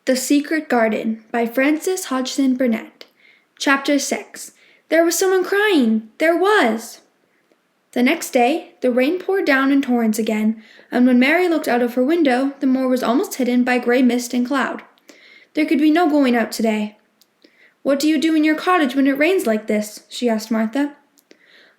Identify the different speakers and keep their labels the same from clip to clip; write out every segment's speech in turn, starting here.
Speaker 1: The Secret Garden by Frances Hodgson Burnett. Chapter 6. There was someone crying! There was! The next day, the rain poured down in torrents again, and when Mary looked out of her window, the moor was almost hidden by grey mist and cloud. There could be no going out today. "What do you do in your cottage when it rains like this?" she asked Martha.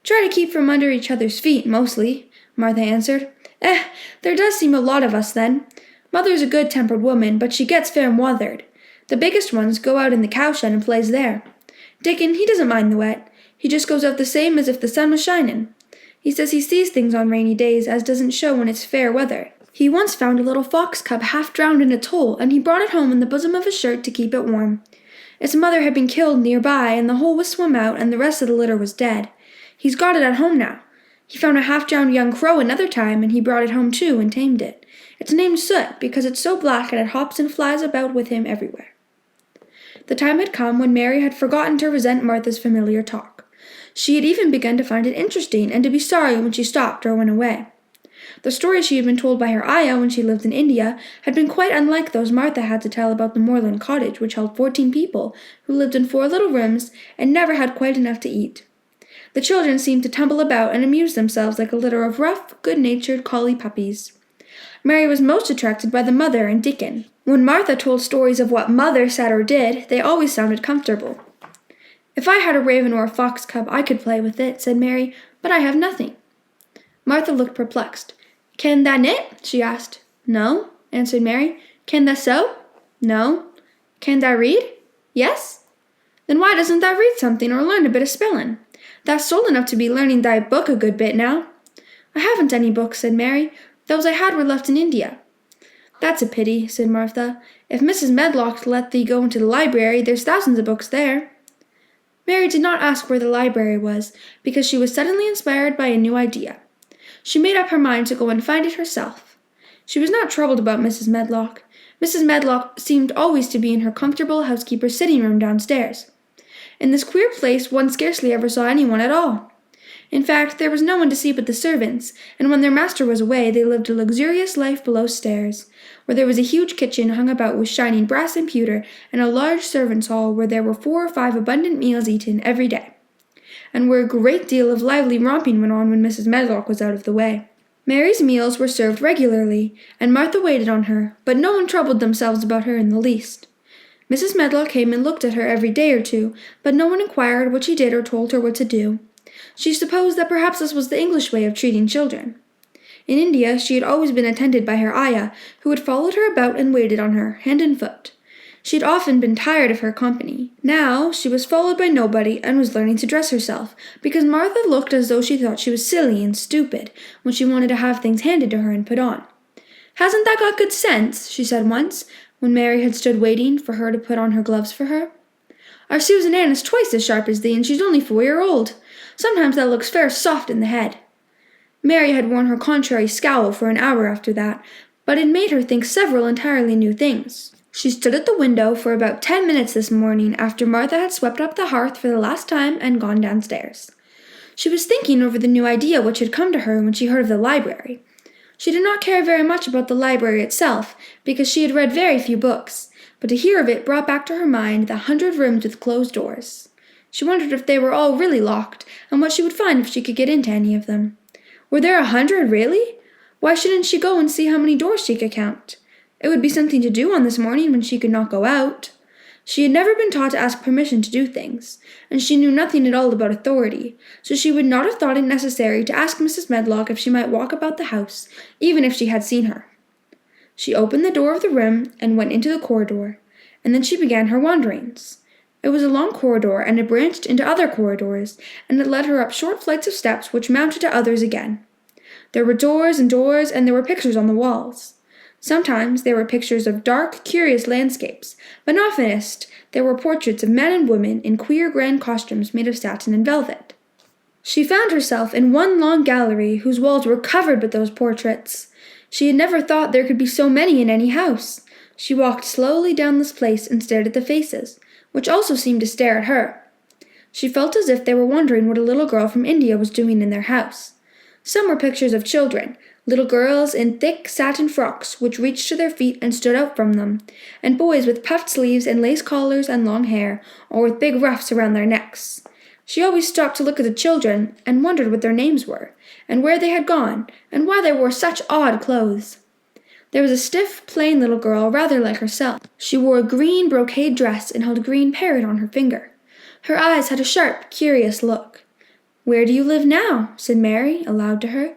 Speaker 1: "Try to keep from under each other's feet, mostly," Martha answered. There does seem a lot of us then. Mother's a good-tempered woman, but she gets fair weathered. The biggest ones go out in the cowshed and plays there. Dickon, he doesn't mind the wet. He just goes out the same as if the sun was shining. He says he sees things on rainy days as doesn't show when it's fair weather. He once found a little fox cub half drowned in its hole, and he brought it home in the bosom of his shirt to keep it warm. Its mother had been killed nearby, and the hole was swum out, and the rest of the litter was dead. He's got it at home now. He found a half-drowned young crow another time, and he brought it home too and tamed it. It's named Soot because it's so black and it hops and flies about with him everywhere. The time had come when Mary had forgotten to resent Martha's familiar talk. She had even begun to find it interesting and to be sorry when she stopped or went away. The stories she had been told by her ayah when she lived in India had been quite unlike those Martha had to tell about the moorland cottage which held 14 people who lived in 4 little rooms and never had quite enough to eat. The children seemed to tumble about and amuse themselves like a litter of rough, good-natured collie puppies. Mary was most attracted by the mother and Dickon. When Martha told stories of what Mother said or did, they always sounded comfortable. "If I had a raven or a fox cub, I could play with it," said Mary, "but I have nothing." Martha looked perplexed. "Can tha knit?" she asked. "No," answered Mary. "Can tha sew?" "No." "Can tha read?" "Yes." "Then why doesn't tha read something or learn a bit of spelling? Tha's old enough to be learning thy book a good bit now." "I haven't any books," said Mary. "Those I had were left in India." "That's a pity," said Martha. "If Mrs. Medlock let thee go into the library, there's thousands of books there." Mary did not ask where the library was, because she was suddenly inspired by a new idea. She made up her mind to go and find it herself. She was not troubled about Mrs. Medlock. Mrs. Medlock seemed always to be in her comfortable housekeeper's sitting room downstairs. In this queer place one scarcely ever saw anyone at all. In fact, there was no one to see but the servants, and when their master was away, they lived a luxurious life below stairs, where there was a huge kitchen hung about with shining brass and pewter, and a large servants' hall where there were 4 or 5 abundant meals eaten every day, and where a great deal of lively romping went on when Mrs. Medlock was out of the way. Mary's meals were served regularly, and Martha waited on her, but no one troubled themselves about her in the least. Mrs. Medlock came and looked at her every day or two, but no one inquired what she did or told her what to do. She supposed that perhaps this was the English way of treating children. In India she had always been attended by her ayah, who had followed her about and waited on her, hand and foot. She had often been tired of her company. Now she was followed by nobody and was learning to dress herself, because Martha looked as though she thought she was silly and stupid when she wanted to have things handed to her and put on. "Hasn't that got good sense?" she said once, when Mary had stood waiting for her to put on her gloves for her. "Our Susan Ann is twice as sharp as thee, and she's only 4-year-old. Sometimes thou looks fair soft in the head." Mary had worn her contrary scowl for an hour after that, but it made her think several entirely new things. She stood at the window for about 10 minutes this morning after Martha had swept up the hearth for the last time and gone downstairs. She was thinking over the new idea which had come to her when she heard of the library. She did not care very much about the library itself, because she had read very few books, but to hear of it brought back to her mind the 100 rooms with closed doors. She wondered if they were all really locked, and what she would find if she could get into any of them. Were there 100 really? Why shouldn't she go and see how many doors she could count? It would be something to do on this morning when she could not go out. She had never been taught to ask permission to do things, and she knew nothing at all about authority, so she would not have thought it necessary to ask Mrs. Medlock if she might walk about the house, even if she had seen her. She opened the door of the room and went into the corridor, and then she began her wanderings. It was a long corridor, and it branched into other corridors, and it led her up short flights of steps which mounted to others again. There were doors, and there were pictures on the walls. Sometimes there were pictures of dark, curious landscapes, but oftenest there were portraits of men and women in queer grand costumes made of satin and velvet. She found herself in one long gallery whose walls were covered with those portraits. She had never thought there could be so many in any house. She walked slowly down this place and stared at the faces, which also seemed to stare at her. She felt as if they were wondering what a little girl from India was doing in their house. Some were pictures of children, little girls in thick satin frocks which reached to their feet and stood out from them, and boys with puffed sleeves and lace collars and long hair, or with big ruffs around their necks. She always stopped to look at the children and wondered what their names were, and where they had gone, and why they wore such odd clothes. There was a stiff, plain little girl rather like herself. She wore a green brocade dress and held a green parrot on her finger. Her eyes had a sharp, curious look. "Where do you live now?" said Mary, aloud to her.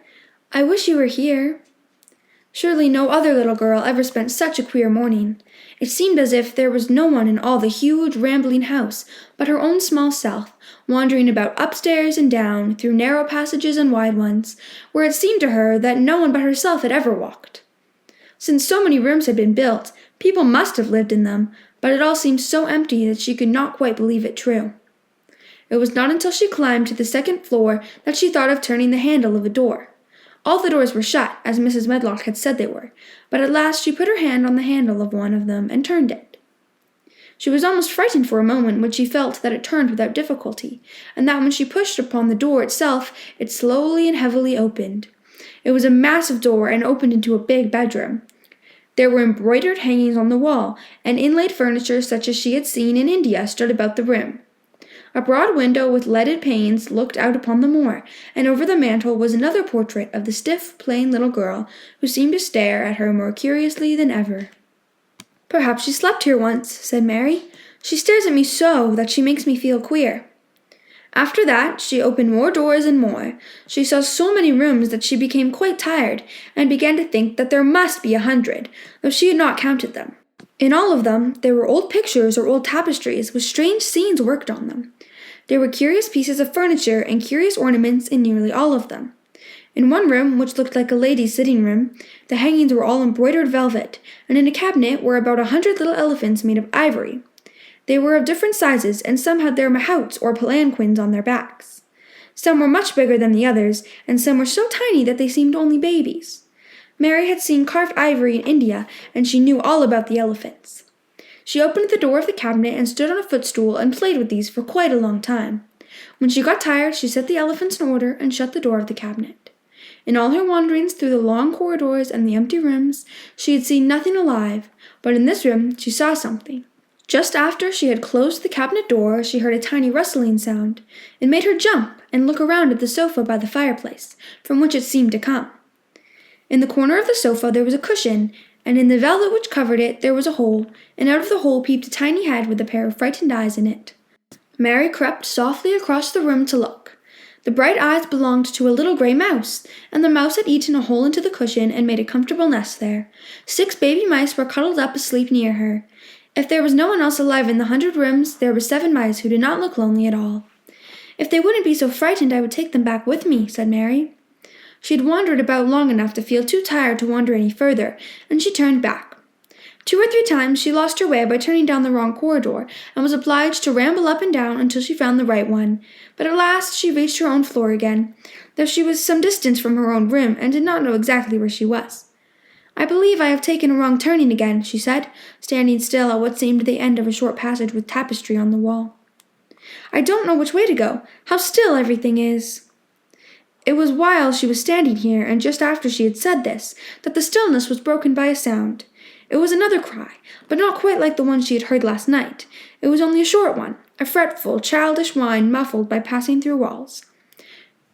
Speaker 1: "I wish you were here." Surely no other little girl ever spent such a queer morning. It seemed as if there was no one in all the huge, rambling house but her own small self, wandering about upstairs and down, through narrow passages and wide ones, where it seemed to her that no one but herself had ever walked. Since so many rooms had been built, people must have lived in them, but it all seemed so empty that she could not quite believe it true. It was not until she climbed to the second floor that she thought of turning the handle of a door. All the doors were shut, as Mrs. Medlock had said they were, but at last she put her hand on the handle of one of them and turned it. She was almost frightened for a moment when she felt that it turned without difficulty, and that when she pushed upon the door itself, it slowly and heavily opened. It was a massive door and opened into a big bedroom. There were embroidered hangings on the wall, and inlaid furniture such as she had seen in India stood about the room. A broad window with leaded panes looked out upon the moor, and over the mantel was another portrait of the stiff, plain little girl, who seemed to stare at her more curiously than ever. "Perhaps she slept here once," said Mary. "She stares at me so that she makes me feel queer." After that, she opened more doors and more. She saw so many rooms that she became quite tired, and began to think that there must be 100, though she had not counted them. In all of them, there were old pictures or old tapestries with strange scenes worked on them. There were curious pieces of furniture and curious ornaments in nearly all of them. In one room, which looked like a lady's sitting room, the hangings were all embroidered velvet, and in a cabinet were about 100 little elephants made of ivory. They were of different sizes, and some had their mahouts or palanquins on their backs. Some were much bigger than the others, and some were so tiny that they seemed only babies. Mary had seen carved ivory in India, and she knew all about the elephants. She opened the door of the cabinet and stood on a footstool and played with these for quite a long time. When she got tired, she set the elephants in order and shut the door of the cabinet. In all her wanderings through the long corridors and the empty rooms, she had seen nothing alive, but in this room she saw something. Just after she had closed the cabinet door, she heard a tiny rustling sound. It made her jump and look around at the sofa by the fireplace, from which it seemed to come. In the corner of the sofa there was a cushion, and in the velvet which covered it there was a hole, and out of the hole peeped a tiny head with a pair of frightened eyes in it. Mary crept softly across the room to look. The bright eyes belonged to a little grey mouse, and the mouse had eaten a hole into the cushion and made a comfortable nest there. 6 baby mice were cuddled up asleep near her. If there was no one else alive in the 100 rooms, there were 7 mice who did not look lonely at all. "If they wouldn't be so frightened, I would take them back with me," said Mary. She had wandered about long enough to feel too tired to wander any further, and she turned back. 2 or 3 times she lost her way by turning down the wrong corridor, and was obliged to ramble up and down until she found the right one, but at last she reached her own floor again, though she was some distance from her own room, and did not know exactly where she was. "I believe I have taken a wrong turning again," she said, standing still at what seemed the end of a short passage with tapestry on the wall. "I don't know which way to go. How still everything is." It was while she was standing here, and just after she had said this, that the stillness was broken by a sound. It was another cry, but not quite like the one she had heard last night. It was only a short one, a fretful, childish whine muffled by passing through walls.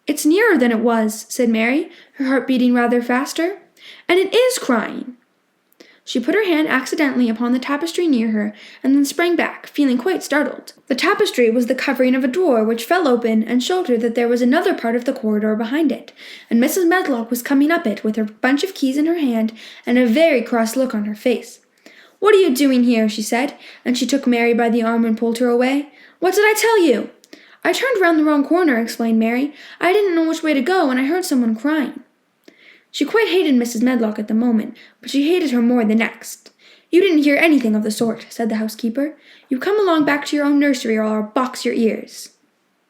Speaker 1: "It's nearer than it was," said Mary, her heart beating rather faster. "And it is crying." She put her hand accidentally upon the tapestry near her, and then sprang back, feeling quite startled. The tapestry was the covering of a door which fell open and showed her that there was another part of the corridor behind it, and Mrs. Medlock was coming up it with her bunch of keys in her hand and a very cross look on her face. "What are you doing here?" she said, and she took Mary by the arm and pulled her away. "What did I tell you?" "I turned round the wrong corner," explained Mary. "I didn't know which way to go, and I heard someone crying." She quite hated Mrs. Medlock at the moment, but she hated her more the next. "You didn't hear anything of the sort," said the housekeeper. "You come along back to your own nursery, or I'll box your ears."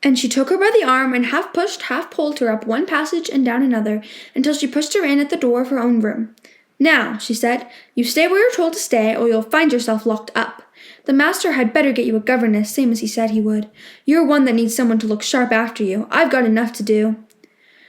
Speaker 1: And she took her by the arm and half pushed, half pulled her up one passage and down another, until she pushed her in at the door of her own room. "Now," she said, "you stay where you're told to stay, or you'll find yourself locked up. The master had better get you a governess, same as he said he would. You're one that needs someone to look sharp after you. I've got enough to do."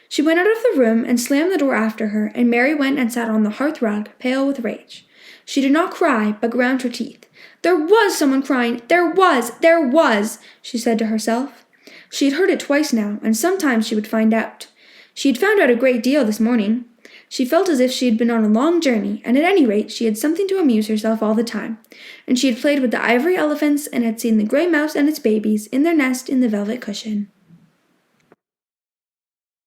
Speaker 1: She went out of the room and slammed the door after her, and Mary went and sat on the hearth-rug, pale with rage. She did not cry, but ground her teeth. "There was someone crying! There was!" she said to herself. She had heard it twice now, and sometimes she would find out. She had found out a great deal this morning. She felt as if she had been on a long journey, and at any rate she had something to amuse herself all the time. And she had played with the ivory elephants, and had seen the grey mouse and its babies in their nest in the velvet cushion.